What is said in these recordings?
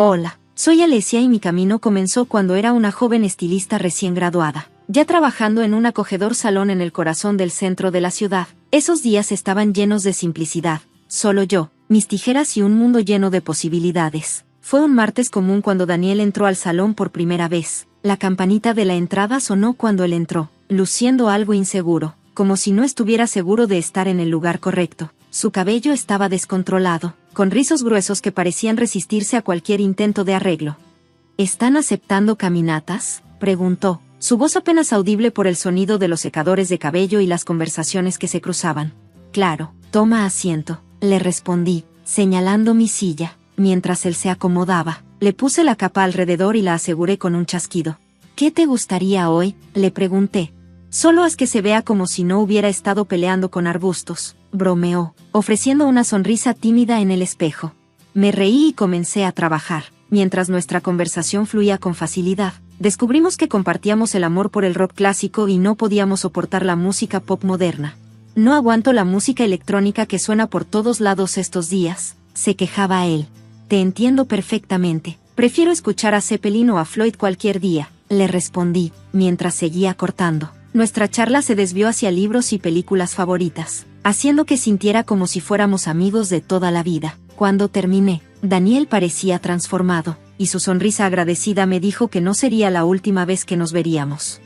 Hola, soy Alesia y mi camino comenzó cuando era una joven estilista recién graduada, ya trabajando en un acogedor salón en el corazón del centro de la ciudad. Esos días estaban llenos de simplicidad, solo yo, mis tijeras y un mundo lleno de posibilidades. Fue un martes común cuando Daniel entró al salón por primera vez. La campanita de la entrada sonó cuando él entró, luciendo algo inseguro, como si no estuviera seguro de estar en el lugar correcto. Su cabello estaba descontrolado, con rizos gruesos que parecían resistirse a cualquier intento de arreglo. ¿Están aceptando caminatas?, preguntó, su voz apenas audible por el sonido de los secadores de cabello y las conversaciones que se cruzaban. Claro, toma asiento, le respondí, señalando mi silla. Mientras él se acomodaba, le puse la capa alrededor y la aseguré con un chasquido. ¿Qué te gustaría hoy?, le pregunté. Solo haz que se vea como si no hubiera estado peleando con arbustos, bromeó, ofreciendo una sonrisa tímida en el espejo. Me reí y comencé a trabajar. Mientras nuestra conversación fluía con facilidad, descubrimos que compartíamos el amor por el rock clásico y no podíamos soportar la música pop moderna. No aguanto la música electrónica que suena por todos lados estos días, se quejaba él. Te entiendo perfectamente. Prefiero escuchar a Zeppelin o a Floyd cualquier día, le respondí, mientras seguía cortando. Nuestra charla se desvió hacia libros y películas favoritas, haciendo que sintiera como si fuéramos amigos de toda la vida. Cuando terminé, Daniel parecía transformado, y su sonrisa agradecida me dijo que no sería la última vez que nos veríamos.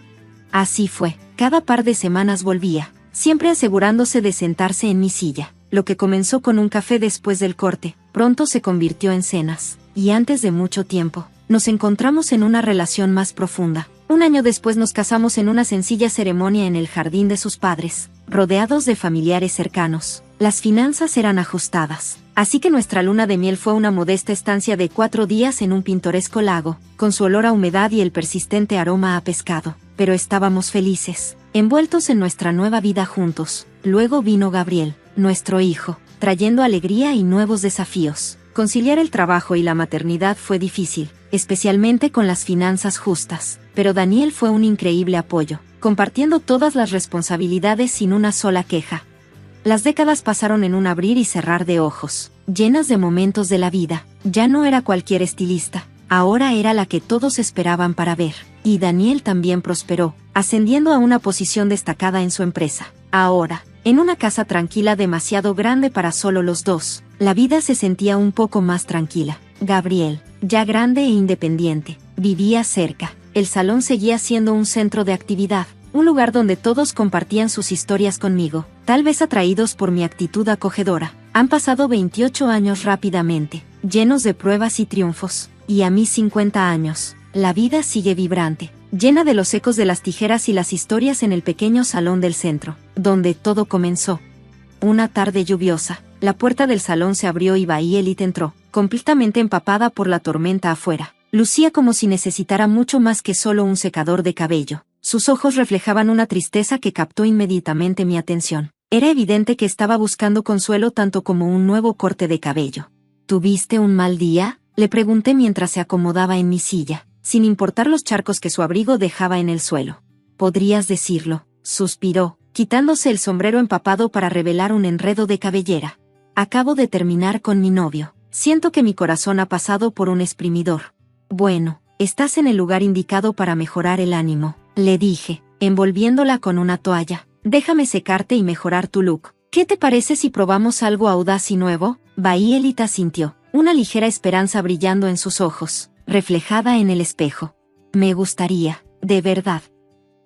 Así fue, cada par de semanas volvía, siempre asegurándose de sentarse en mi silla. Lo que comenzó con un café después del corte, pronto se convirtió en cenas, y antes de mucho tiempo, nos encontramos en una relación más profunda. Un año después nos casamos en una sencilla ceremonia en el jardín de sus padres, rodeados de familiares cercanos. Las finanzas eran ajustadas, así que nuestra luna de miel fue una modesta estancia de 4 días en un pintoresco lago, con su olor a humedad y el persistente aroma a pescado. Pero estábamos felices, envueltos en nuestra nueva vida juntos. Luego vino Gabriel, nuestro hijo, trayendo alegría y nuevos desafíos. Conciliar el trabajo y la maternidad fue difícil, especialmente con las finanzas justas, pero Daniel fue un increíble apoyo, compartiendo todas las responsabilidades sin una sola queja. Las décadas pasaron en un abrir y cerrar de ojos, llenas de momentos de la vida. Ya no era cualquier estilista, ahora era la que todos esperaban para ver, y Daniel también prosperó, ascendiendo a una posición destacada en su empresa. Ahora, en una casa tranquila demasiado grande para solo los dos, la vida se sentía un poco más tranquila. Gabriel, ya grande e independiente, vivía cerca. El salón seguía siendo un centro de actividad, un lugar donde todos compartían sus historias conmigo, tal vez atraídos por mi actitud acogedora. Han pasado 28 años rápidamente, llenos de pruebas y triunfos, y a mis 50 años, la vida sigue vibrante, llena de los ecos de las tijeras y las historias en el pequeño salón del centro, donde todo comenzó. Una tarde lluviosa, la puerta del salón se abrió y Bayelit entró, completamente empapada por la tormenta afuera. Lucía como si necesitara mucho más que solo un secador de cabello. Sus ojos reflejaban una tristeza que captó inmediatamente mi atención. Era evidente que estaba buscando consuelo tanto como un nuevo corte de cabello. ¿Tuviste un mal día?, le pregunté mientras se acomodaba en mi silla, sin importar los charcos que su abrigo dejaba en el suelo. «Podrías decirlo», suspiró, quitándose el sombrero empapado para revelar un enredo de cabellera. «Acabo de terminar con mi novio. Siento que mi corazón ha pasado por un exprimidor». «Bueno, estás en el lugar indicado para mejorar el ánimo», le dije, envolviéndola con una toalla. «Déjame secarte y mejorar tu look. ¿Qué te parece si probamos algo audaz y nuevo?». Bayelit asintió, una ligera esperanza brillando en sus ojos, reflejada en el espejo. «Me gustaría, de verdad».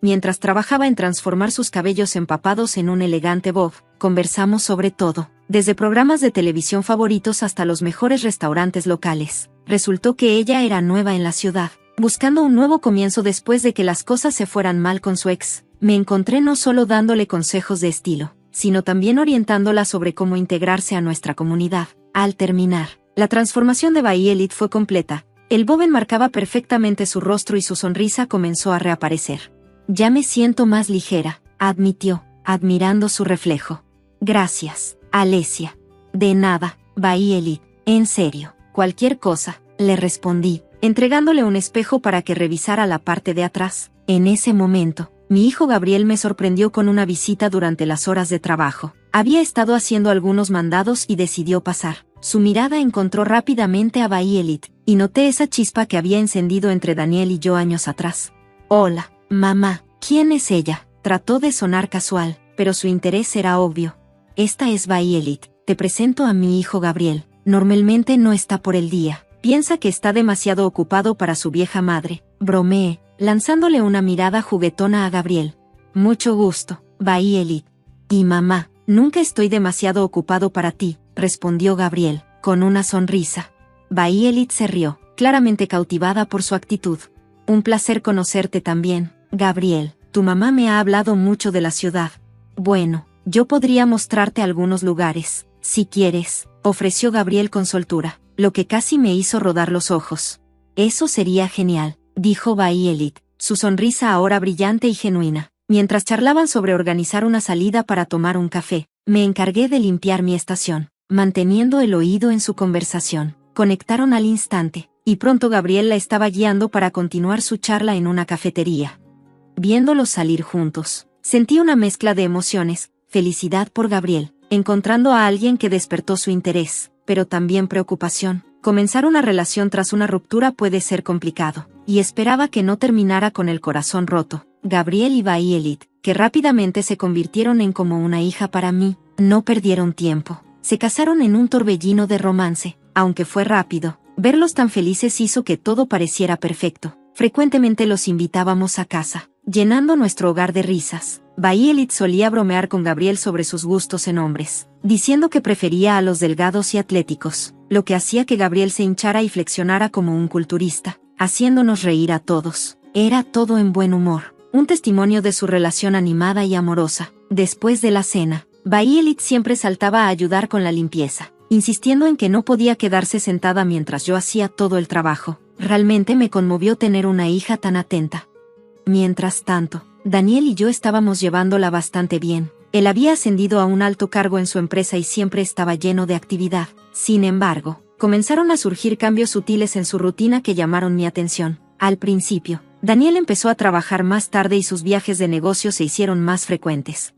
Mientras trabajaba en transformar sus cabellos empapados en un elegante bob, conversamos sobre todo, desde programas de televisión favoritos hasta los mejores restaurantes locales. Resultó que ella era nueva en la ciudad, buscando un nuevo comienzo después de que las cosas se fueran mal con su ex. Me encontré no solo dándole consejos de estilo, sino también orientándola sobre cómo integrarse a nuestra comunidad. Al terminar, la transformación de Bayelit fue completa. El bob enmarcaba perfectamente su rostro y su sonrisa comenzó a reaparecer. «Ya me siento más ligera», admitió, admirando su reflejo. «Gracias, Alesia». «De nada, Bayelit, en serio, cualquier cosa», le respondí, entregándole un espejo para que revisara la parte de atrás. En ese momento, mi hijo Gabriel me sorprendió con una visita durante las horas de trabajo. Había estado haciendo algunos mandados y decidió pasar. Su mirada encontró rápidamente a Bayelit, y noté esa chispa que había encendido entre Daniel y yo años atrás. Hola, mamá, ¿quién es ella? Trató de sonar casual, pero su interés era obvio. Esta es Violet, te presento a mi hijo Gabriel. Normalmente no está por el día. Piensa que está demasiado ocupado para su vieja madre. Bromeé, lanzándole una mirada juguetona a Gabriel. Mucho gusto, Violet. Y mamá, nunca estoy demasiado ocupado para ti, respondió Gabriel, con una sonrisa. Violet se rió, claramente cautivada por su actitud. Un placer conocerte también, Gabriel. Tu mamá me ha hablado mucho de la ciudad. Bueno, yo podría mostrarte algunos lugares, si quieres, ofreció Gabriel con soltura, lo que casi me hizo rodar los ojos. Eso sería genial, dijo Violet, su sonrisa ahora brillante y genuina. Mientras charlaban sobre organizar una salida para tomar un café, me encargué de limpiar mi estación, manteniendo el oído en su conversación. Conectaron al instante, y pronto Gabriel la estaba guiando para continuar su charla en una cafetería. Viéndolos salir juntos, sentí una mezcla de emociones, felicidad por Gabriel, encontrando a alguien que despertó su interés, pero también preocupación. Comenzar una relación tras una ruptura puede ser complicado, y esperaba que no terminara con el corazón roto. Gabriel y Violet, que rápidamente se convirtieron en como una hija para mí, no perdieron tiempo. Se casaron en un torbellino de romance, aunque fue rápido. Verlos tan felices hizo que todo pareciera perfecto. Frecuentemente los invitábamos a casa, llenando nuestro hogar de risas. Violet solía bromear con Gabriel sobre sus gustos en hombres, diciendo que prefería a los delgados y atléticos, lo que hacía que Gabriel se hinchara y flexionara como un culturista, haciéndonos reír a todos. Era todo en buen humor, un testimonio de su relación animada y amorosa. Después de la cena, Violet siempre saltaba a ayudar con la limpieza, insistiendo en que no podía quedarse sentada mientras yo hacía todo el trabajo. Realmente me conmovió tener una hija tan atenta. Mientras tanto, Daniel y yo estábamos llevándola bastante bien. Él había ascendido a un alto cargo en su empresa y siempre estaba lleno de actividad. Sin embargo, comenzaron a surgir cambios sutiles en su rutina que llamaron mi atención. Al principio, Daniel empezó a trabajar más tarde y sus viajes de negocio se hicieron más frecuentes.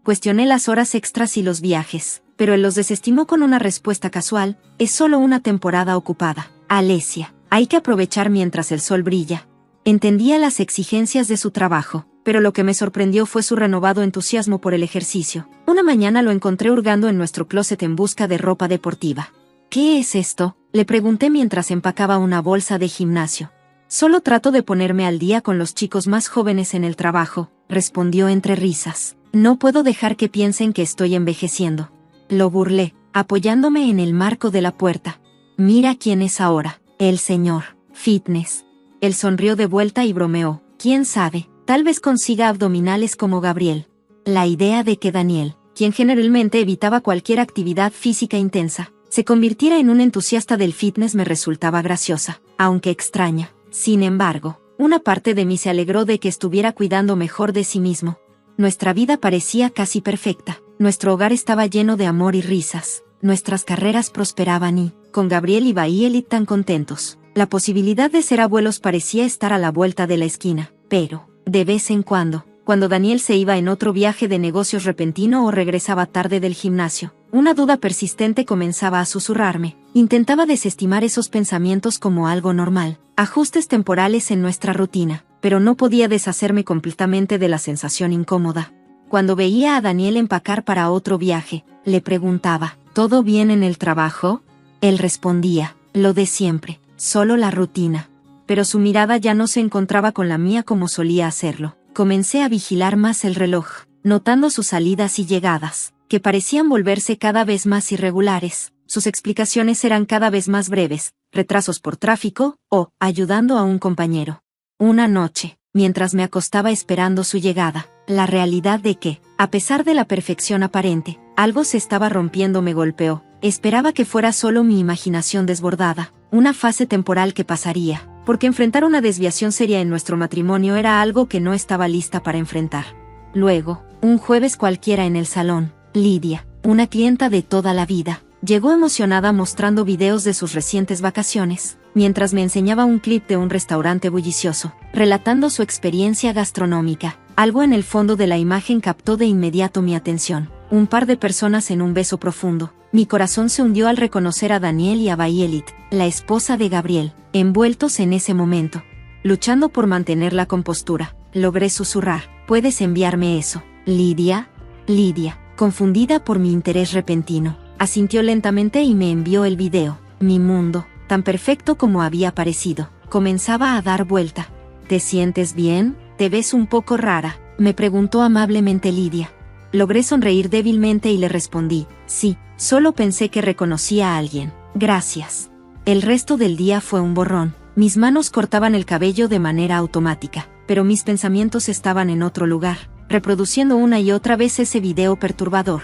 Cuestioné las horas extras y los viajes, pero él los desestimó con una respuesta casual: es solo una temporada ocupada. Alesia, hay que aprovechar mientras el sol brilla. Entendía las exigencias de su trabajo, pero lo que me sorprendió fue su renovado entusiasmo por el ejercicio. Una mañana lo encontré hurgando en nuestro closet en busca de ropa deportiva. ¿Qué es esto?, le pregunté mientras empacaba una bolsa de gimnasio. Solo trato de ponerme al día con los chicos más jóvenes en el trabajo, respondió entre risas. No puedo dejar que piensen que estoy envejeciendo. Lo burlé, apoyándome en el marco de la puerta. Mira quién es ahora, el señor Fitness. Él sonrió de vuelta y bromeó. ¿Quién sabe? Tal vez consiga abdominales como Gabriel. La idea de que Daniel, quien generalmente evitaba cualquier actividad física intensa, se convirtiera en un entusiasta del fitness me resultaba graciosa, aunque extraña. Sin embargo, una parte de mí se alegró de que estuviera cuidando mejor de sí mismo. Nuestra vida parecía casi perfecta. Nuestro hogar estaba lleno de amor y risas. Nuestras carreras prosperaban y, con Gabriel y Violet tan contentos, la posibilidad de ser abuelos parecía estar a la vuelta de la esquina. Pero, de vez en cuando Daniel se iba en otro viaje de negocios repentino o regresaba tarde del gimnasio, una duda persistente comenzaba a susurrarme. Intentaba desestimar esos pensamientos como algo normal, ajustes temporales en nuestra rutina, pero no podía deshacerme completamente de la sensación incómoda. Cuando veía a Daniel empacar para otro viaje, le preguntaba, ¿todo bien en el trabajo? Él respondía, lo de siempre, solo la rutina. Pero su mirada ya no se encontraba con la mía como solía hacerlo. Comencé a vigilar más el reloj, notando sus salidas y llegadas, que parecían volverse cada vez más irregulares. Sus explicaciones eran cada vez más breves, retrasos por tráfico, o ayudando a un compañero. Una noche, mientras me acostaba esperando su llegada, la realidad de que, a pesar de la perfección aparente, algo se estaba rompiendo me golpeó. Esperaba que fuera solo mi imaginación desbordada, una fase temporal que pasaría, porque enfrentar una desviación seria en nuestro matrimonio era algo que no estaba lista para enfrentar. Luego, un jueves cualquiera en el salón, Lidia, una clienta de toda la vida, llegó emocionada mostrando videos de sus recientes vacaciones, mientras me enseñaba un clip de un restaurante bullicioso, relatando su experiencia gastronómica. Algo en el fondo de la imagen captó de inmediato mi atención. Un par de personas en un beso profundo. Mi corazón se hundió al reconocer a Daniel y a Violet, la esposa de Gabriel, envueltos en ese momento. Luchando por mantener la compostura, logré susurrar: ¿puedes enviarme eso, Lidia? Lidia, confundida por mi interés repentino, asintió lentamente y me envió el video. Mi mundo, tan perfecto como había parecido, comenzaba a dar vuelta. ¿Te sientes bien? ¿Te ves un poco rara?, me preguntó amablemente Lidia. Logré sonreír débilmente y le respondí: sí, solo pensé que reconocía a alguien. Gracias. El resto del día fue un borrón. Mis manos cortaban el cabello de manera automática, pero mis pensamientos estaban en otro lugar, reproduciendo una y otra vez ese video perturbador.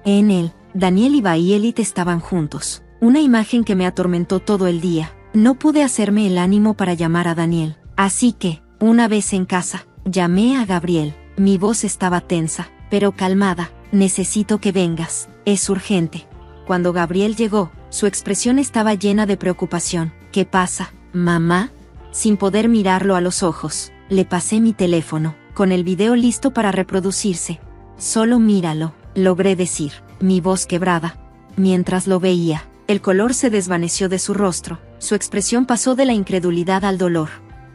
En él, Daniel y Violet estaban juntos. Una imagen que me atormentó todo el día. No pude hacerme el ánimo para llamar a Daniel, así que, una vez en casa, llamé a Gabriel. Mi voz estaba tensa, pero calmada. Necesito que vengas, es urgente. Cuando Gabriel llegó, su expresión estaba llena de preocupación. ¿Qué pasa, mamá? Sin poder mirarlo a los ojos, le pasé mi teléfono, con el video listo para reproducirse. Solo míralo, logré decir, mi voz quebrada. Mientras lo veía, el color se desvaneció de su rostro, su expresión pasó de la incredulidad al dolor.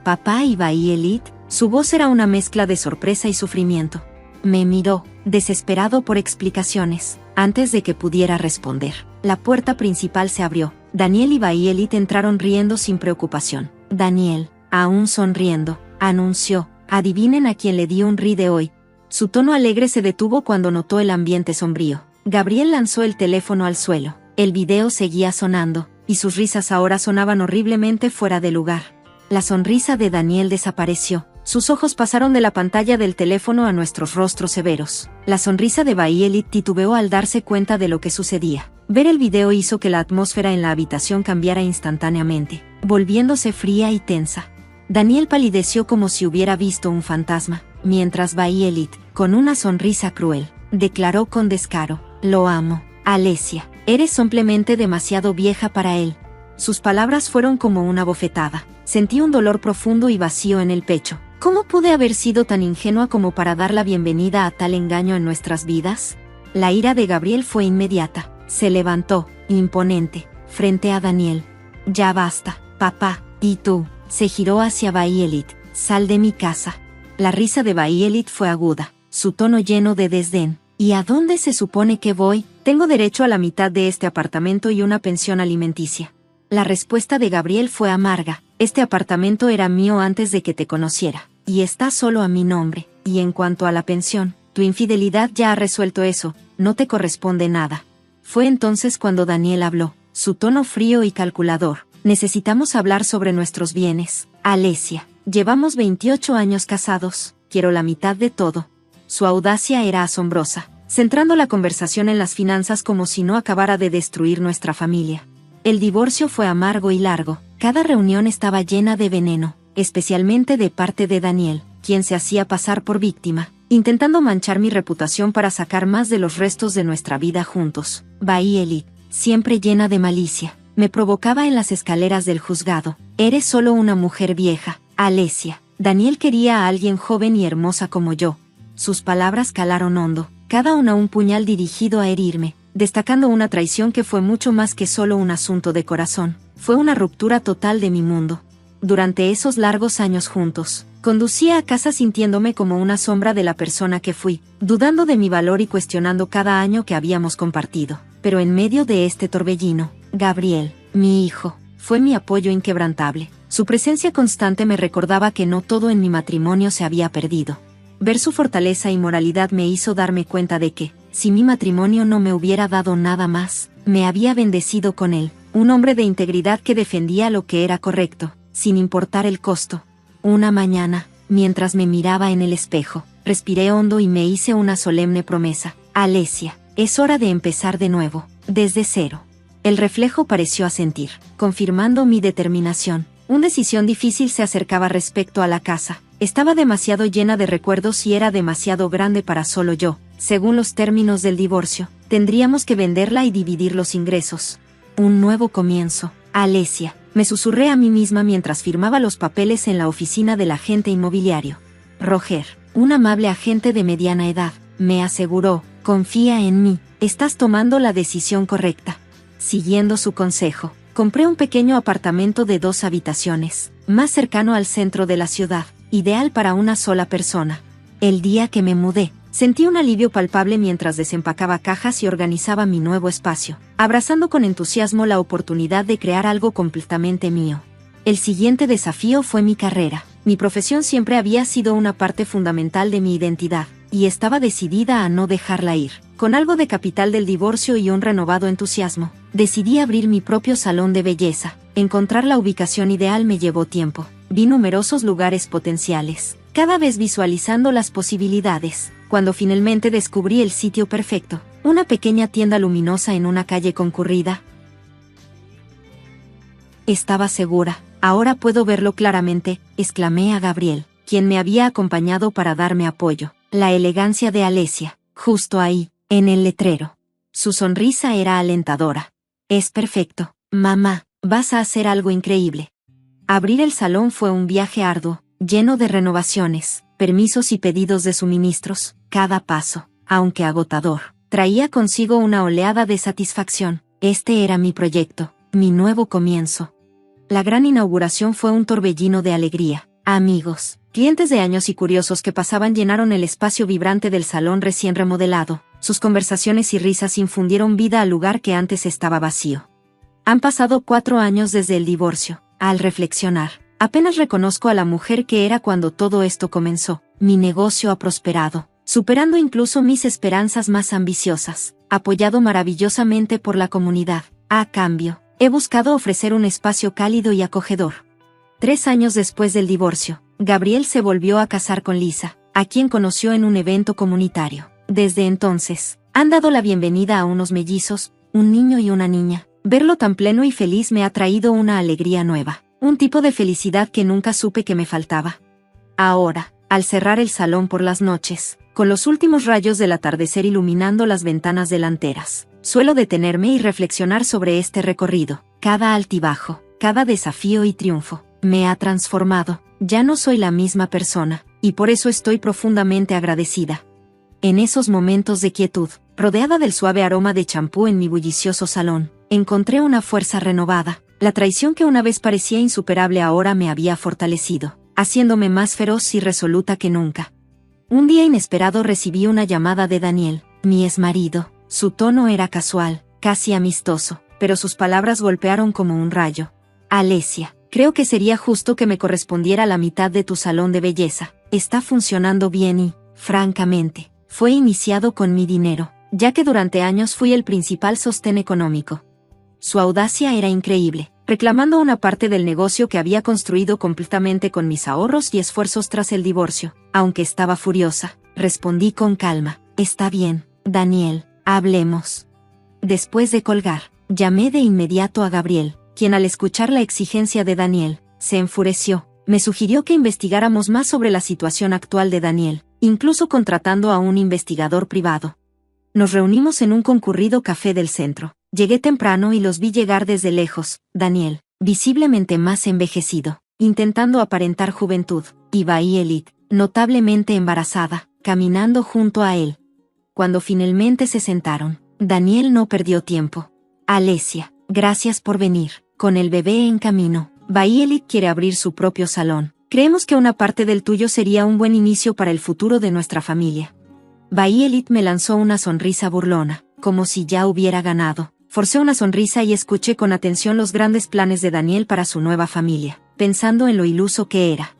Papá y Violet, su voz era una mezcla de sorpresa y sufrimiento. Me miró, desesperado por explicaciones. Antes de que pudiera responder, la puerta principal se abrió. Daniel y Violet entraron riendo sin preocupación. Daniel, aún sonriendo, anunció: adivinen a quién le di un ri de hoy. Su tono alegre se detuvo cuando notó el ambiente sombrío. Gabriel lanzó el teléfono al suelo. El video seguía sonando, y sus risas ahora sonaban horriblemente fuera de lugar. La sonrisa de Daniel desapareció. Sus ojos pasaron de la pantalla del teléfono a nuestros rostros severos. La sonrisa de Violet titubeó al darse cuenta de lo que sucedía. Ver el video hizo que la atmósfera en la habitación cambiara instantáneamente, volviéndose fría y tensa. Daniel palideció como si hubiera visto un fantasma, mientras Violet, con una sonrisa cruel, declaró con descaro: lo amo, Alesia, eres simplemente demasiado vieja para él. Sus palabras fueron como una bofetada. Sentí un dolor profundo y vacío en el pecho. ¿Cómo pude haber sido tan ingenua como para dar la bienvenida a tal engaño en nuestras vidas? La ira de Gabriel fue inmediata. Se levantó, imponente, frente a Daniel. Ya basta, papá. ¿Y tú? Se giró hacia Violet. Sal de mi casa. La risa de Violet fue aguda, su tono lleno de desdén. ¿Y a dónde se supone que voy? Tengo derecho a la mitad de este apartamento y una pensión alimenticia. La respuesta de Gabriel fue amarga. Este apartamento era mío antes de que te conociera, y está solo a mi nombre. Y en cuanto a la pensión, tu infidelidad ya ha resuelto eso, no te corresponde nada. Fue entonces cuando Daniel habló, su tono frío y calculador. Necesitamos hablar sobre nuestros bienes, Alesia. Llevamos 28 años casados, quiero la mitad de todo. Su audacia era asombrosa, centrando la conversación en las finanzas como si no acabara de destruir nuestra familia. El divorcio fue amargo y largo. Cada reunión estaba llena de veneno, especialmente de parte de Daniel, quien se hacía pasar por víctima, intentando manchar mi reputación para sacar más de los restos de nuestra vida juntos. Violet, siempre llena de malicia, me provocaba en las escaleras del juzgado. Eres solo una mujer vieja, Alesia. Daniel quería a alguien joven y hermosa como yo. Sus palabras calaron hondo, cada una un puñal dirigido a herirme, destacando una traición que fue mucho más que solo un asunto de corazón. Fue una ruptura total de mi mundo. Durante esos largos años juntos, conducía a casa sintiéndome como una sombra de la persona que fui, dudando de mi valor y cuestionando cada año que habíamos compartido. Pero en medio de este torbellino, Gabriel, mi hijo, fue mi apoyo inquebrantable. Su presencia constante me recordaba que no todo en mi matrimonio se había perdido. Ver su fortaleza y moralidad me hizo darme cuenta de que, si mi matrimonio no me hubiera dado nada más, me había bendecido con él, un hombre de integridad que defendía lo que era correcto, sin importar el costo. Una mañana, mientras me miraba en el espejo, respiré hondo y me hice una solemne promesa. Alesia, es hora de empezar de nuevo, desde cero. El reflejo pareció asentir, confirmando mi determinación. Una decisión difícil se acercaba respecto a la casa. Estaba demasiado llena de recuerdos y era demasiado grande para solo yo. Según los términos del divorcio, tendríamos que venderla y dividir los ingresos. Un nuevo comienzo. Alesia, me susurré a mí misma mientras firmaba los papeles en la oficina del agente inmobiliario. Roger, un amable agente de mediana edad, me aseguró, Confía en mí, estás tomando la decisión correcta. Siguiendo su consejo, compré un pequeño apartamento de 2 habitaciones, más cercano al centro de la ciudad, ideal para una sola persona. El día que me mudé, sentí un alivio palpable mientras desempacaba cajas y organizaba mi nuevo espacio, abrazando con entusiasmo la oportunidad de crear algo completamente mío. El siguiente desafío fue mi carrera. Mi profesión siempre había sido una parte fundamental de mi identidad, y estaba decidida a no dejarla ir. Con algo de capital del divorcio y un renovado entusiasmo, decidí abrir mi propio salón de belleza. Encontrar la ubicación ideal me llevó tiempo. Vi numerosos lugares potenciales, cada vez visualizando las posibilidades. Cuando finalmente descubrí el sitio perfecto, una pequeña tienda luminosa en una calle concurrida, estaba segura. Ahora puedo verlo claramente, exclamé a Gabriel, quien me había acompañado para darme apoyo. La elegancia de Alesia, justo ahí, en el letrero. Su sonrisa era alentadora. Es perfecto, mamá, vas a hacer algo increíble. Abrir el salón fue un viaje arduo, lleno de renovaciones, permisos y pedidos de suministros. Cada paso, aunque agotador, traía consigo una oleada de satisfacción. Este era mi proyecto, mi nuevo comienzo. La gran inauguración fue un torbellino de alegría. Amigos, clientes de años y curiosos que pasaban llenaron el espacio vibrante del salón recién remodelado. Sus conversaciones y risas infundieron vida al lugar que antes estaba vacío. Han pasado 4 años desde el divorcio. Al reflexionar, apenas reconozco a la mujer que era cuando todo esto comenzó. Mi negocio ha prosperado, superando incluso mis esperanzas más ambiciosas, apoyado maravillosamente por la comunidad. A cambio, he buscado ofrecer un espacio cálido y acogedor. 3 años después del divorcio, Gabriel se volvió a casar con Lisa, a quien conoció en un evento comunitario. Desde entonces, han dado la bienvenida a unos mellizos, un niño y una niña. Verlo tan pleno y feliz me ha traído una alegría nueva, un tipo de felicidad que nunca supe que me faltaba. Ahora, al cerrar el salón por las noches, con los últimos rayos del atardecer iluminando las ventanas delanteras, suelo detenerme y reflexionar sobre este recorrido. Cada altibajo, cada desafío y triunfo, me ha transformado. Ya no soy la misma persona, y por eso estoy profundamente agradecida. En esos momentos de quietud, rodeada del suave aroma de champú en mi bullicioso salón, encontré una fuerza renovada. La traición que una vez parecía insuperable ahora me había fortalecido, haciéndome más feroz y resoluta que nunca. Un día inesperado recibí una llamada de Daniel, mi exmarido. Su tono era casual, casi amistoso, pero sus palabras golpearon como un rayo. Alesia, creo que sería justo que me correspondiera la mitad de tu salón de belleza. Está funcionando bien y, francamente, fue iniciado con mi dinero, ya que durante años fui el principal sostén económico. Su audacia era increíble, reclamando una parte del negocio que había construido completamente con mis ahorros y esfuerzos tras el divorcio. Aunque estaba furiosa, respondí con calma, está bien, Daniel, hablemos. Después de colgar, llamé de inmediato a Gabriel, quien al escuchar la exigencia de Daniel, se enfureció. Me sugirió que investigáramos más sobre la situación actual de Daniel, incluso contratando a un investigador privado. Nos reunimos en un concurrido café del centro. Llegué temprano y los vi llegar desde lejos. Daniel, visiblemente más envejecido, intentando aparentar juventud, y Bayelit, notablemente embarazada, caminando junto a él. Cuando finalmente se sentaron, Daniel no perdió tiempo. Alesia, gracias por venir. Con el bebé en camino, Bayelit quiere abrir su propio salón. Creemos que una parte del tuyo sería un buen inicio para el futuro de nuestra familia. Bayelit me lanzó una sonrisa burlona, como si ya hubiera ganado. Forcé una sonrisa y escuché con atención los grandes planes de Daniel para su nueva familia, pensando en lo iluso que era.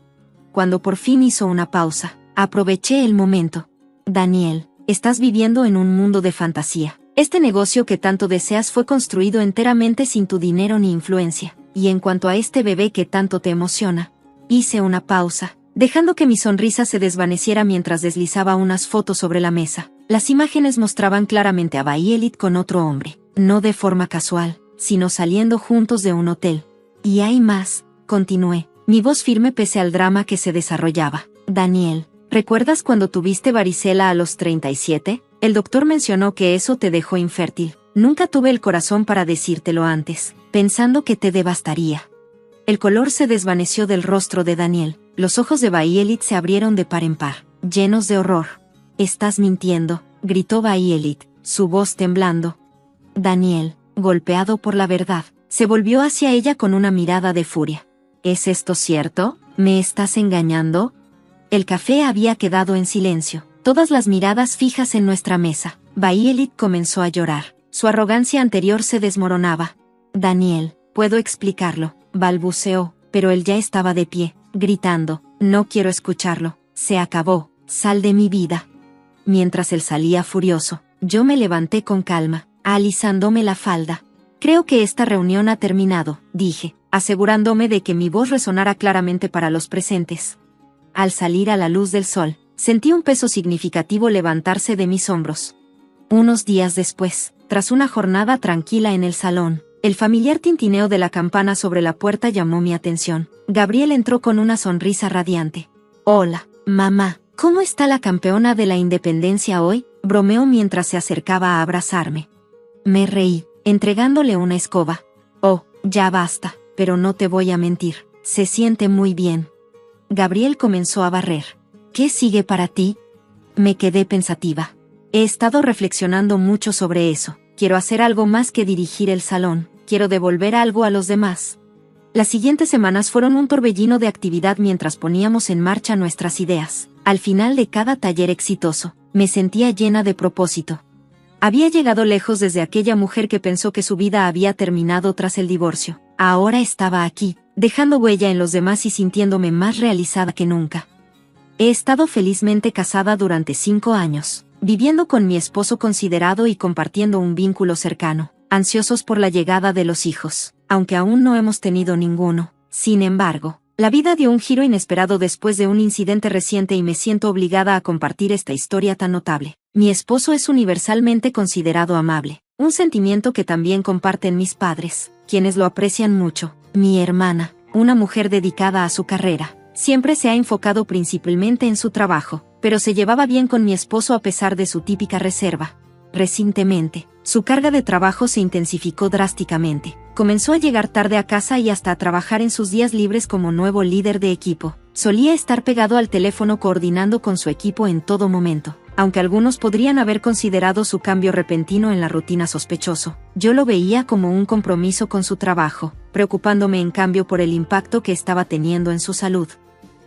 Cuando por fin hizo una pausa, aproveché el momento. Daniel, estás viviendo en un mundo de fantasía. Este negocio que tanto deseas fue construido enteramente sin tu dinero ni influencia. Y en cuanto a este bebé que tanto te emociona, hice una pausa, dejando que mi sonrisa se desvaneciera mientras deslizaba unas fotos sobre la mesa. Las imágenes mostraban claramente a Bayelit con otro hombre, no de forma casual, sino saliendo juntos de un hotel. Y hay más, continué, mi voz firme pese al drama que se desarrollaba. Daniel, ¿recuerdas cuando tuviste varicela a los 37? El doctor mencionó que eso te dejó infértil. Nunca tuve el corazón para decírtelo antes, pensando que te devastaría. El color se desvaneció del rostro de Daniel, los ojos de Bayelit se abrieron de par en par, llenos de horror. Estás mintiendo, gritó Violet, su voz temblando. Daniel, golpeado por la verdad, se volvió hacia ella con una mirada de furia. ¿Es esto cierto? ¿Me estás engañando? El café había quedado en silencio, todas las miradas fijas en nuestra mesa. Violet comenzó a llorar. Su arrogancia anterior se desmoronaba. Daniel, puedo explicarlo, balbuceó, pero él ya estaba de pie, gritando, no quiero escucharlo, se acabó, sal de mi vida. Mientras él salía furioso, yo me levanté con calma, alisándome la falda. Creo que esta reunión ha terminado, dije, asegurándome de que mi voz resonara claramente para los presentes. Al salir a la luz del sol, sentí un peso significativo levantarse de mis hombros. Unos días después, tras una jornada tranquila en el salón, el familiar tintineo de la campana sobre la puerta llamó mi atención. Gabriel entró con una sonrisa radiante. Hola, mamá, ¿cómo está la campeona de la independencia hoy? Bromeó mientras se acercaba a abrazarme. Me reí, entregándole una escoba. Oh, ya basta, pero no te voy a mentir, se siente muy bien. Gabriel comenzó a barrer. ¿Qué sigue para ti? Me quedé pensativa. He estado reflexionando mucho sobre eso. Quiero hacer algo más que dirigir el salón. Quiero devolver algo a los demás. Las siguientes semanas fueron un torbellino de actividad mientras poníamos en marcha nuestras ideas. Al final de cada taller exitoso, me sentía llena de propósito. Había llegado lejos desde aquella mujer que pensó que su vida había terminado tras el divorcio. Ahora estaba aquí, dejando huella en los demás y sintiéndome más realizada que nunca. He estado felizmente casada durante 5 años, viviendo con mi esposo considerado y compartiendo un vínculo cercano, ansiosos por la llegada de los hijos, aunque aún no hemos tenido ninguno. Sin embargo, la vida dio un giro inesperado después de un incidente reciente y me siento obligada a compartir esta historia tan notable. Mi esposo es universalmente considerado amable, un sentimiento que también comparten mis padres, quienes lo aprecian mucho. Mi hermana, una mujer dedicada a su carrera, siempre se ha enfocado principalmente en su trabajo, pero se llevaba bien con mi esposo a pesar de su típica reserva. Recientemente, su carga de trabajo se intensificó drásticamente. Comenzó a llegar tarde a casa y hasta a trabajar en sus días libres como nuevo líder de equipo. Solía estar pegado al teléfono coordinando con su equipo en todo momento. Aunque algunos podrían haber considerado su cambio repentino en la rutina sospechoso, yo lo veía como un compromiso con su trabajo, preocupándome en cambio por el impacto que estaba teniendo en su salud.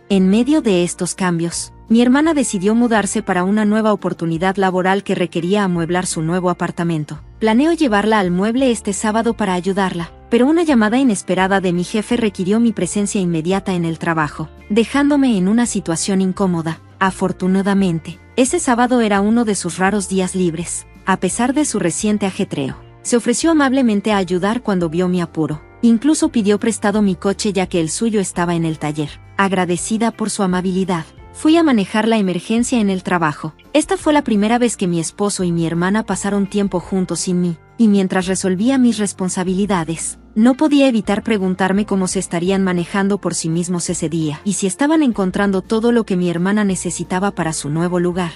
En medio de estos cambios, mi hermana decidió mudarse para una nueva oportunidad laboral que requería amueblar su nuevo apartamento. Planeo llevarla al mueble este sábado para ayudarla, pero una llamada inesperada de mi jefe requirió mi presencia inmediata en el trabajo, dejándome en una situación incómoda. Afortunadamente, ese sábado era uno de sus raros días libres. A pesar de su reciente ajetreo, se ofreció amablemente a ayudar cuando vio mi apuro. Incluso pidió prestado mi coche ya que el suyo estaba en el taller. Agradecida por su amabilidad, fui a manejar la emergencia en el trabajo. Esta fue la primera vez que mi esposo y mi hermana pasaron tiempo juntos sin mí, y mientras resolvía mis responsabilidades, no podía evitar preguntarme cómo se estarían manejando por sí mismos ese día, y si estaban encontrando todo lo que mi hermana necesitaba para su nuevo lugar.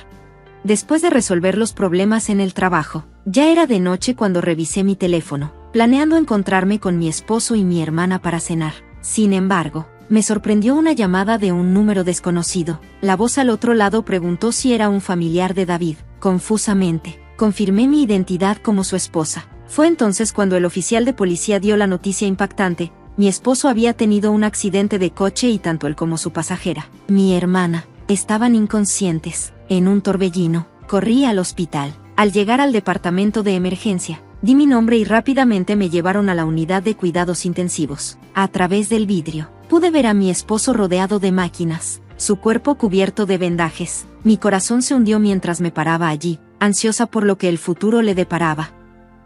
Después de resolver los problemas en el trabajo, ya era de noche cuando revisé mi teléfono, planeando encontrarme con mi esposo y mi hermana para cenar. Sin embargo, me sorprendió una llamada de un número desconocido. La voz al otro lado preguntó si era un familiar de David. Confusamente, confirmé mi identidad como su esposa. Fue entonces cuando el oficial de policía dio la noticia impactante. Mi esposo había tenido un accidente de coche y tanto él como su pasajera, mi hermana, estaban inconscientes. En un torbellino, corrí al hospital. Al llegar al departamento de emergencia, di mi nombre y rápidamente me llevaron a la unidad de cuidados intensivos. A través del vidrio, pude ver a mi esposo rodeado de máquinas, su cuerpo cubierto de vendajes. Mi corazón se hundió mientras me paraba allí, ansiosa por lo que el futuro le deparaba.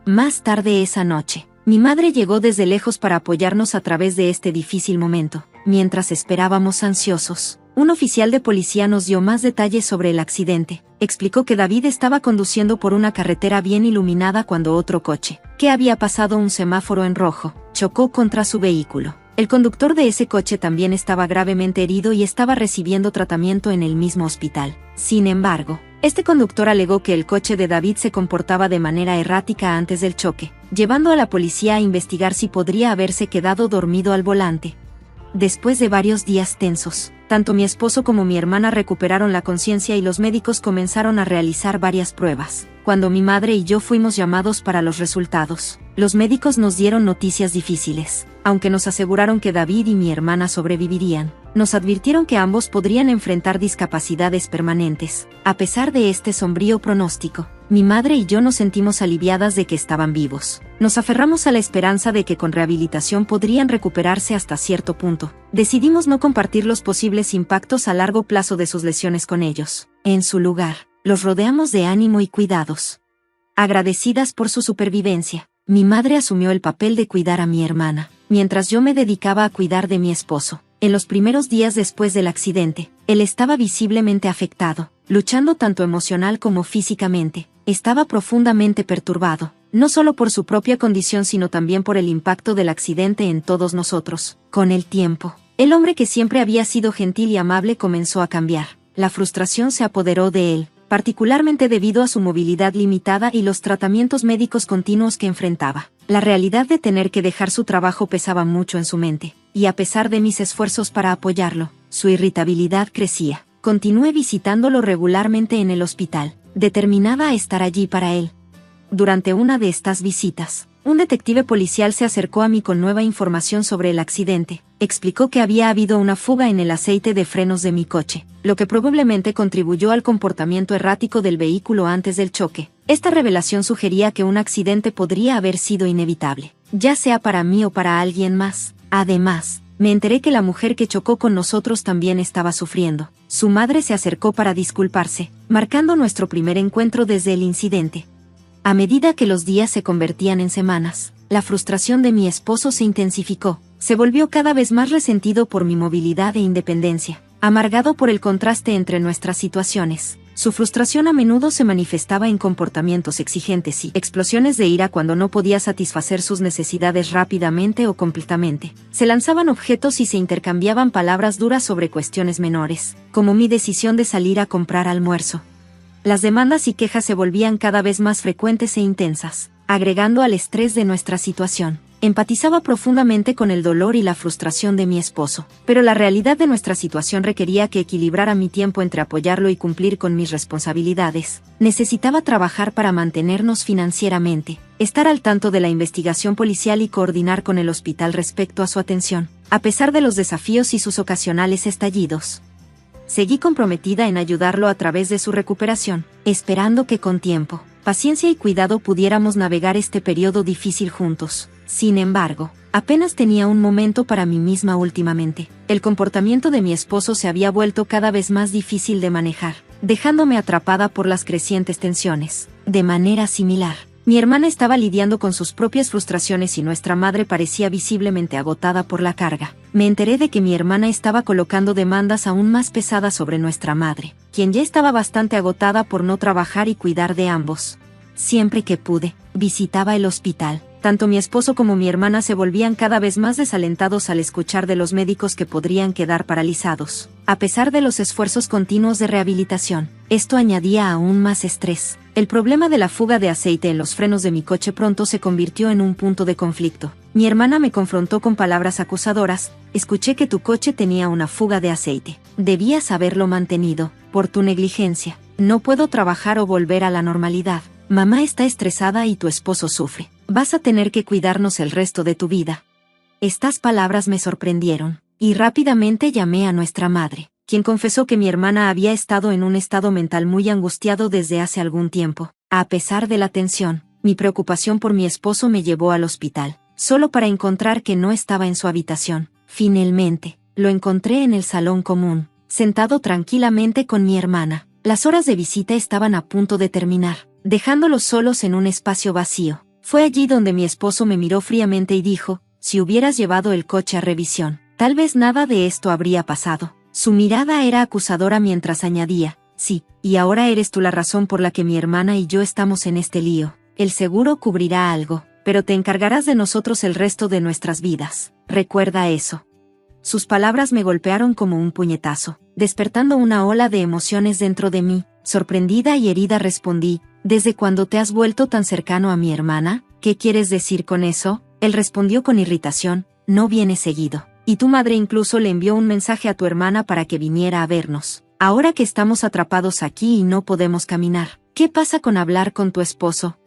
Más tarde esa noche, mi madre llegó desde lejos para apoyarnos a través de este difícil momento. Mientras esperábamos ansiosos, un oficial de policía nos dio más detalles sobre el accidente. Explicó que David estaba conduciendo por una carretera bien iluminada cuando otro coche, que había pasado un semáforo en rojo, chocó contra su vehículo. El conductor de ese coche también estaba gravemente herido y estaba recibiendo tratamiento en el mismo hospital. Sin embargo, este conductor alegó que el coche de David se comportaba de manera errática antes del choque, llevando a la policía a investigar si podría haberse quedado dormido al volante. Después de varios días tensos, Tanto mi esposo como mi hermana recuperaron la conciencia y los médicos comenzaron a realizar varias pruebas. Cuando mi madre y yo fuimos llamados para los resultados, los médicos nos dieron noticias difíciles. Aunque nos aseguraron que David y mi hermana sobrevivirían, nos advirtieron que ambos podrían enfrentar discapacidades permanentes. A pesar de este sombrío pronóstico, mi madre y yo nos sentimos aliviadas de que estaban vivos. Nos aferramos a la esperanza de que con rehabilitación podrían recuperarse hasta cierto punto. Decidimos no compartir los posibles impactos a largo plazo de sus lesiones con ellos. En su lugar, los rodeamos de ánimo y cuidados. Agradecidas por su supervivencia, mi madre asumió el papel de cuidar a mi hermana, mientras yo me dedicaba a cuidar de mi esposo. En los primeros días después del accidente, él estaba visiblemente afectado, luchando tanto emocional como físicamente. Estaba profundamente perturbado, no solo por su propia condición sino también por el impacto del accidente en todos nosotros. Con el tiempo, el hombre que siempre había sido gentil y amable comenzó a cambiar. La frustración se apoderó de él, particularmente debido a su movilidad limitada y los tratamientos médicos continuos que enfrentaba. La realidad de tener que dejar su trabajo pesaba mucho en su mente, y a pesar de mis esfuerzos para apoyarlo, su irritabilidad crecía. Continué visitándolo regularmente en el hospital, determinada a estar allí para él. Durante una de estas visitas, un detective policial se acercó a mí con nueva información sobre el accidente. Explicó que había habido una fuga en el aceite de frenos de mi coche, lo que probablemente contribuyó al comportamiento errático del vehículo antes del choque. Esta revelación sugería que un accidente podría haber sido inevitable, ya sea para mí o para alguien más. Además, me enteré que la mujer que chocó con nosotros también estaba sufriendo. Su madre se acercó para disculparse, marcando nuestro primer encuentro desde el incidente. A medida que los días se convertían en semanas, la frustración de mi esposo se intensificó. Se volvió cada vez más resentido por mi movilidad e independencia, amargado por el contraste entre nuestras situaciones. Su frustración a menudo se manifestaba en comportamientos exigentes y explosiones de ira cuando no podía satisfacer sus necesidades rápidamente o completamente. Se lanzaban objetos y se intercambiaban palabras duras sobre cuestiones menores, como mi decisión de salir a comprar almuerzo. Las demandas y quejas se volvían cada vez más frecuentes e intensas, agregando al estrés de nuestra situación. Empatizaba profundamente con el dolor y la frustración de mi esposo, pero la realidad de nuestra situación requería que equilibrara mi tiempo entre apoyarlo y cumplir con mis responsabilidades. Necesitaba trabajar para mantenernos financieramente, estar al tanto de la investigación policial y coordinar con el hospital respecto a su atención, a pesar de los desafíos y sus ocasionales estallidos. Seguí comprometida en ayudarlo a través de su recuperación, esperando que con tiempo, paciencia y cuidado pudiéramos navegar este periodo difícil juntos. Sin embargo, apenas tenía un momento para mí misma últimamente. El comportamiento de mi esposo se había vuelto cada vez más difícil de manejar, dejándome atrapada por las crecientes tensiones. De manera similar, mi hermana estaba lidiando con sus propias frustraciones y nuestra madre parecía visiblemente agotada por la carga. Me enteré de que mi hermana estaba colocando demandas aún más pesadas sobre nuestra madre, quien ya estaba bastante agotada por no trabajar y cuidar de ambos. Siempre que pude, visitaba el hospital. Tanto mi esposo como mi hermana se volvían cada vez más desalentados al escuchar de los médicos que podrían quedar paralizados. A pesar de los esfuerzos continuos de rehabilitación, esto añadía aún más estrés. El problema de la fuga de aceite en los frenos de mi coche pronto se convirtió en un punto de conflicto. Mi hermana me confrontó con palabras acusadoras. Escuché que tu coche tenía una fuga de aceite. Debías haberlo mantenido, por tu negligencia. No puedo trabajar o volver a la normalidad. Mamá está estresada y tu esposo sufre. Vas a tener que cuidarnos el resto de tu vida. Estas palabras me sorprendieron, y rápidamente llamé a nuestra madre, quien confesó que mi hermana había estado en un estado mental muy angustiado desde hace algún tiempo. A pesar de la tensión, mi preocupación por mi esposo me llevó al hospital, solo para encontrar que no estaba en su habitación. Finalmente, lo encontré en el salón común, sentado tranquilamente con mi hermana. Las horas de visita estaban a punto de terminar, dejándolos solos en un espacio vacío. Fue allí donde mi esposo me miró fríamente y dijo, si hubieras llevado el coche a revisión, tal vez nada de esto habría pasado. Su mirada era acusadora mientras añadía, sí, y ahora eres tú la razón por la que mi hermana y yo estamos en este lío. El seguro cubrirá algo, pero te encargarás de nosotros el resto de nuestras vidas. Recuerda eso. Sus palabras me golpearon como un puñetazo, despertando una ola de emociones dentro de mí. Sorprendida y herida respondí, ¿desde cuándo te has vuelto tan cercano a mi hermana? ¿Qué quieres decir con eso? Él respondió con irritación, no viene seguido. y tu madre incluso le envió un mensaje a tu hermana para que viniera a vernos. Ahora que estamos atrapados aquí y no podemos caminar, ¿qué pasa con hablar con tu esposo?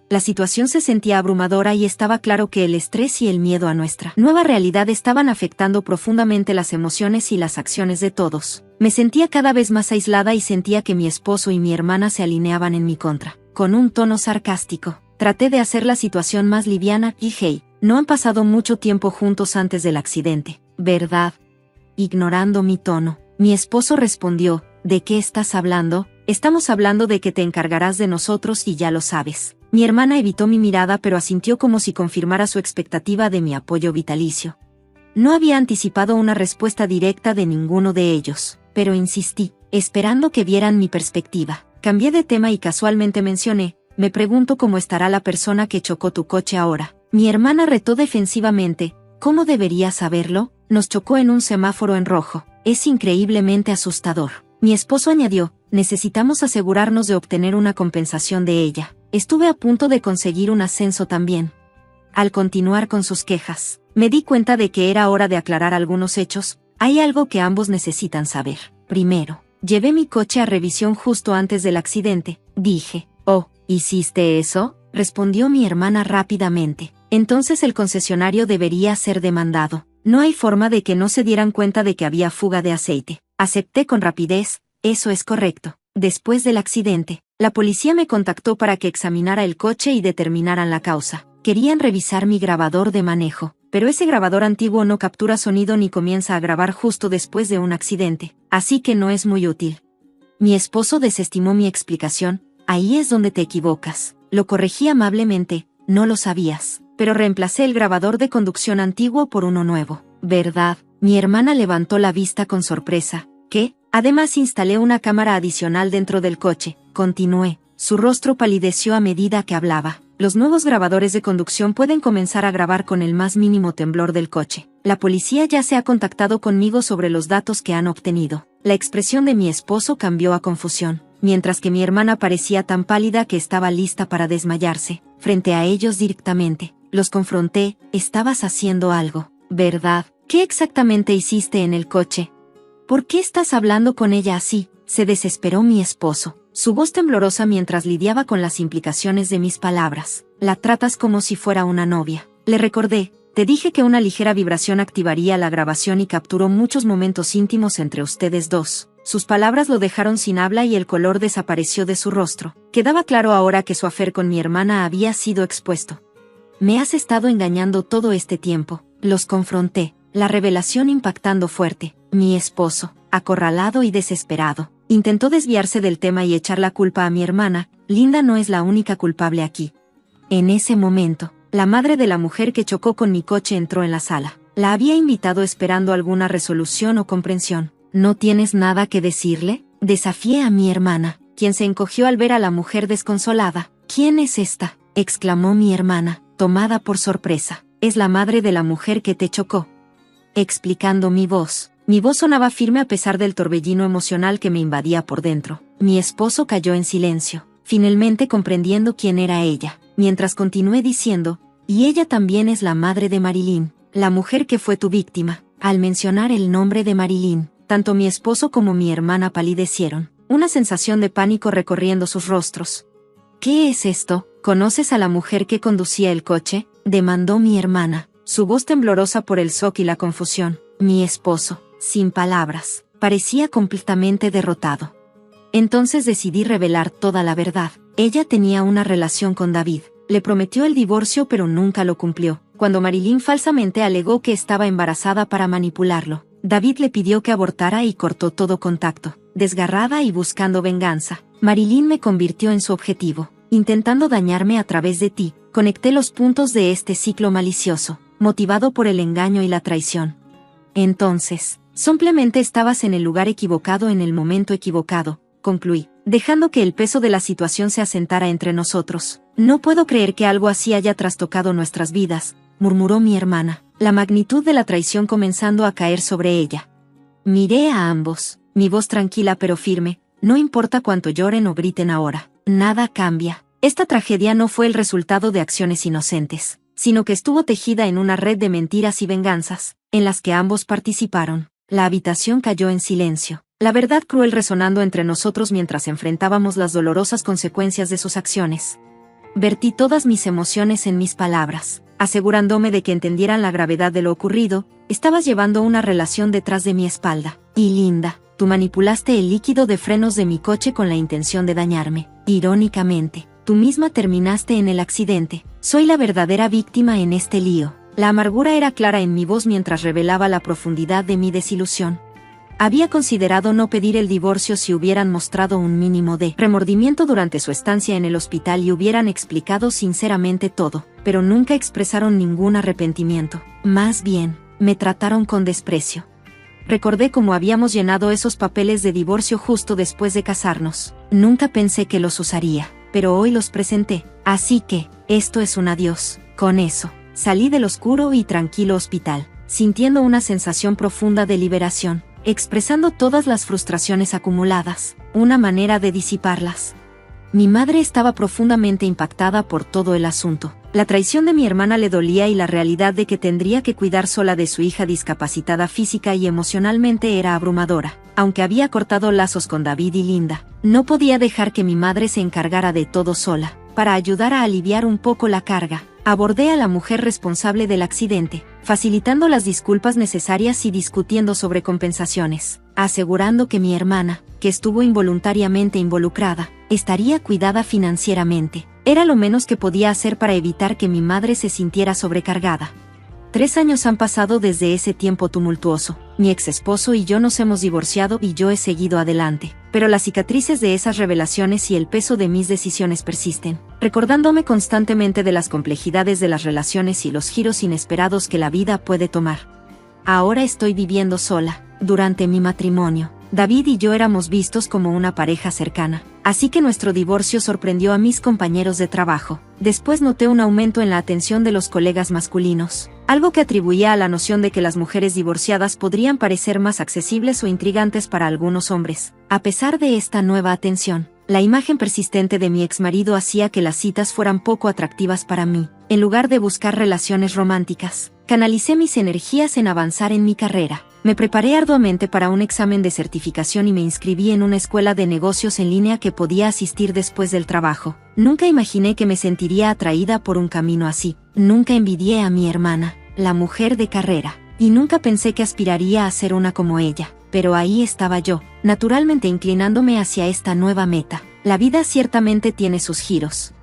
La situación se sentía abrumadora y estaba claro que el estrés y el miedo a nuestra nueva realidad estaban afectando profundamente las emociones y las acciones de todos. Me sentía cada vez más aislada y sentía que mi esposo y mi hermana se alineaban en mi contra. Con un tono sarcástico, traté de hacer la situación más liviana y hey, no han pasado mucho tiempo juntos antes del accidente, ¿verdad? Ignorando mi tono, mi esposo respondió, ¿de qué estás hablando? Estamos hablando de que te encargarás de nosotros y ya lo sabes. Mi hermana evitó mi mirada pero asintió como si confirmara su expectativa de mi apoyo vitalicio. No había anticipado una respuesta directa de ninguno de ellos, pero insistí, esperando que vieran mi perspectiva. Cambié de tema y casualmente mencioné, me pregunto cómo estará la persona que chocó tu coche ahora. Mi hermana retó defensivamente, ¿cómo debería saberlo? Nos chocó en un semáforo en rojo. Es increíblemente asustador. Mi esposo añadió, necesitamos asegurarnos de obtener una compensación de ella. Estuve a punto de conseguir un ascenso también. Al continuar con sus quejas, me di cuenta de que era hora de aclarar algunos hechos. Hay algo que ambos necesitan saber. Primero, llevé mi coche a revisión justo antes del accidente. Dije, oh, ¿hiciste eso? Respondió mi hermana rápidamente. Entonces el concesionario debería ser demandado. No hay forma de que no se dieran cuenta de que había fuga de aceite. Acepté con rapidez, eso es correcto. Después del accidente, la policía me contactó para que examinara el coche y determinaran la causa. Querían revisar mi grabador de manejo, pero ese grabador antiguo no captura sonido ni comienza a grabar justo después de un accidente, así que no es muy útil. Mi esposo desestimó mi explicación, ahí es donde te equivocas. Lo corregí amablemente, no lo sabías, pero reemplacé el grabador de conducción antiguo por uno nuevo. ¿Verdad? Mi hermana levantó la vista con sorpresa. ¿Qué? Además instalé una cámara adicional dentro del coche. Continué. Su rostro palideció a medida que hablaba. Los nuevos grabadores de conducción pueden comenzar a grabar con el más mínimo temblor del coche. La policía ya se ha contactado conmigo sobre los datos que han obtenido. La expresión de mi esposo cambió a confusión, mientras que mi hermana parecía tan pálida que estaba lista para desmayarse. Frente a ellos directamente, los confronté, estabas haciendo algo, ¿verdad? ¿Qué exactamente hiciste en el coche? ¿Por qué estás hablando con ella así? Se desesperó mi esposo, su voz temblorosa mientras lidiaba con las implicaciones de mis palabras. La tratas como si fuera una novia. Le recordé, te dije que una ligera vibración activaría la grabación y capturó muchos momentos íntimos entre ustedes dos. Sus palabras lo dejaron sin habla y el color desapareció de su rostro. Quedaba claro ahora que su affair con mi hermana había sido expuesto. Me has estado engañando todo este tiempo. Los confronté, la revelación impactando fuerte. Mi esposo, acorralado y desesperado, intentó desviarse del tema y echar la culpa a mi hermana. Linda no es la única culpable aquí. En ese momento, la madre de la mujer que chocó con mi coche entró en la sala. La había invitado esperando alguna resolución o comprensión. ¿No tienes nada que decirle? Desafié a mi hermana, quien se encogió al ver a la mujer desconsolada. ¿Quién es esta?, exclamó mi hermana, tomada por sorpresa. Es la madre de la mujer que te chocó. Explicando mi voz sonaba firme a pesar del torbellino emocional que me invadía por dentro. Mi esposo cayó en silencio, finalmente comprendiendo quién era ella, mientras continué diciendo, y ella también es la madre de Marilyn, la mujer que fue tu víctima. Al mencionar el nombre de Marilyn, tanto mi esposo como mi hermana palidecieron, una sensación de pánico recorriendo sus rostros. ¿Qué es esto? ¿Conoces a la mujer que conducía el coche?, demandó mi hermana, su voz temblorosa por el shock y la confusión. Mi esposo, sin palabras, parecía completamente derrotado. Entonces decidí revelar toda la verdad. Ella tenía una relación con David, le prometió el divorcio pero nunca lo cumplió. Cuando Marilyn falsamente alegó que estaba embarazada para manipularlo, David le pidió que abortara y cortó todo contacto. Desgarrada y buscando venganza, Marilyn me convirtió en su objetivo, intentando dañarme a través de ti. Conecté los puntos de este ciclo malicioso, motivado por el engaño y la traición. Entonces, simplemente estabas en el lugar equivocado en el momento equivocado, concluí, dejando que el peso de la situación se asentara entre nosotros. No puedo creer que algo así haya trastocado nuestras vidas, murmuró mi hermana, la magnitud de la traición comenzando a caer sobre ella. Miré a ambos, mi voz tranquila pero firme, no importa cuánto lloren o griten ahora, nada cambia. Esta tragedia no fue el resultado de acciones inocentes, sino que estuvo tejida en una red de mentiras y venganzas, en las que ambos participaron. La habitación cayó en silencio, la verdad cruel resonando entre nosotros mientras enfrentábamos las dolorosas consecuencias de sus acciones. Vertí todas mis emociones en mis palabras, asegurándome de que entendieran la gravedad de lo ocurrido. Estabas llevando una relación detrás de mi espalda. Y Linda, tú manipulaste el líquido de frenos de mi coche con la intención de dañarme. Irónicamente, tú misma terminaste en el accidente. Soy la verdadera víctima en este lío. La amargura era clara en mi voz mientras revelaba la profundidad de mi desilusión. Había considerado no pedir el divorcio si hubieran mostrado un mínimo de remordimiento durante su estancia en el hospital y hubieran explicado sinceramente todo, pero nunca expresaron ningún arrepentimiento. Más bien, me trataron con desprecio. Recordé cómo habíamos llenado esos papeles de divorcio justo después de casarnos. Nunca pensé que los usaría, pero hoy los presenté, así que, esto es un adiós. Con eso, salí del oscuro y tranquilo hospital, sintiendo una sensación profunda de liberación, expresando todas las frustraciones acumuladas, una manera de disiparlas. Mi madre estaba profundamente impactada por todo el asunto. La traición de mi hermana le dolía y la realidad de que tendría que cuidar sola de su hija discapacitada física y emocionalmente era abrumadora. Aunque había cortado lazos con David y Linda, no podía dejar que mi madre se encargara de todo sola. Para ayudar a aliviar un poco la carga, abordé a la mujer responsable del accidente, facilitando las disculpas necesarias y discutiendo sobre compensaciones, asegurando que mi hermana, que estuvo involuntariamente involucrada, estaría cuidada financieramente. Era lo menos que podía hacer para evitar que mi madre se sintiera sobrecargada. 3 años han pasado desde ese tiempo tumultuoso. Mi ex esposo y yo nos hemos divorciado y yo he seguido adelante. Pero las cicatrices de esas revelaciones y el peso de mis decisiones persisten, recordándome constantemente de las complejidades de las relaciones y los giros inesperados que la vida puede tomar. Ahora estoy viviendo sola. Durante mi matrimonio, David y yo éramos vistos como una pareja cercana, así que nuestro divorcio sorprendió a mis compañeros de trabajo. Después noté un aumento en la atención de los colegas masculinos, algo que atribuía a la noción de que las mujeres divorciadas podrían parecer más accesibles o intrigantes para algunos hombres. A pesar de esta nueva atención, la imagen persistente de mi exmarido hacía que las citas fueran poco atractivas para mí. En lugar de buscar relaciones románticas, canalicé mis energías en avanzar en mi carrera. Me preparé arduamente para un examen de certificación y me inscribí en una escuela de negocios en línea que podía asistir después del trabajo. Nunca imaginé que me sentiría atraída por un camino así. Nunca envidié a mi hermana, la mujer de carrera, y nunca pensé que aspiraría a ser una como ella. Pero ahí estaba yo, naturalmente inclinándome hacia esta nueva meta. La vida ciertamente tiene sus giros.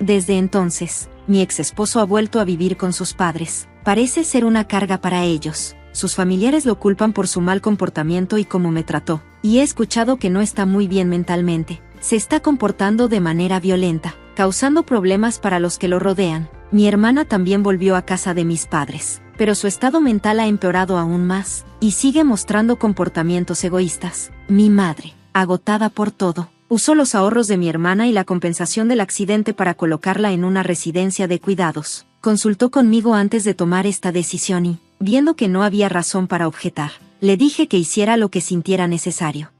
Desde entonces, mi ex esposo ha vuelto a vivir con sus padres. Parece ser una carga para ellos. Sus familiares lo culpan por su mal comportamiento y cómo me trató, y he escuchado que no está muy bien mentalmente. Se está comportando de manera violenta, causando problemas para los que lo rodean. Mi hermana también volvió a casa de mis padres, pero su estado mental ha empeorado aún más, y sigue mostrando comportamientos egoístas. Mi madre, agotada por todo, usó los ahorros de mi hermana y la compensación del accidente para colocarla en una residencia de cuidados. Consultó conmigo antes de tomar esta decisión y, viendo que no había razón para objetar, le dije que hiciera lo que sintiera necesario.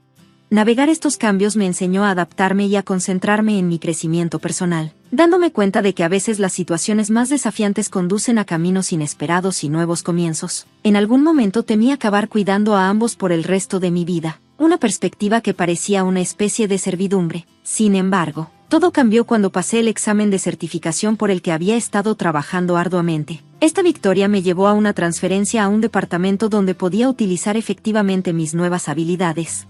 Navegar estos cambios me enseñó a adaptarme y a concentrarme en mi crecimiento personal, dándome cuenta de que a veces las situaciones más desafiantes conducen a caminos inesperados y nuevos comienzos. En algún momento temí acabar cuidando a ambos por el resto de mi vida, una perspectiva que parecía una especie de servidumbre. Sin embargo, todo cambió cuando pasé el examen de certificación por el que había estado trabajando arduamente. Esta victoria me llevó a una transferencia a un departamento donde podía utilizar efectivamente mis nuevas habilidades.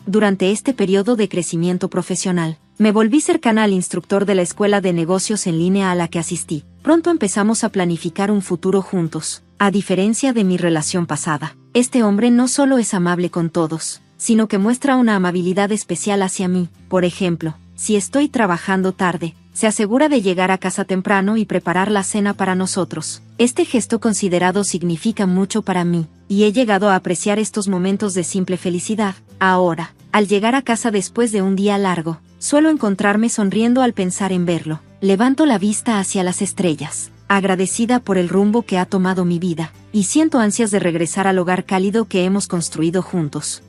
Durante este periodo de crecimiento profesional, me volví cercana al instructor de la escuela de negocios en línea a la que asistí. Pronto empezamos a planificar un futuro juntos. A diferencia de mi relación pasada, este hombre no solo es amable con todos, sino que muestra una amabilidad especial hacia mí. Por ejemplo, si estoy trabajando tarde, se asegura de llegar a casa temprano y preparar la cena para nosotros. Este gesto considerado significa mucho para mí, y he llegado a apreciar estos momentos de simple felicidad. Ahora, al llegar a casa después de un día largo, suelo encontrarme sonriendo al pensar en verlo. Levanto la vista hacia las estrellas, agradecida por el rumbo que ha tomado mi vida, y siento ansias de regresar al hogar cálido que hemos construido juntos.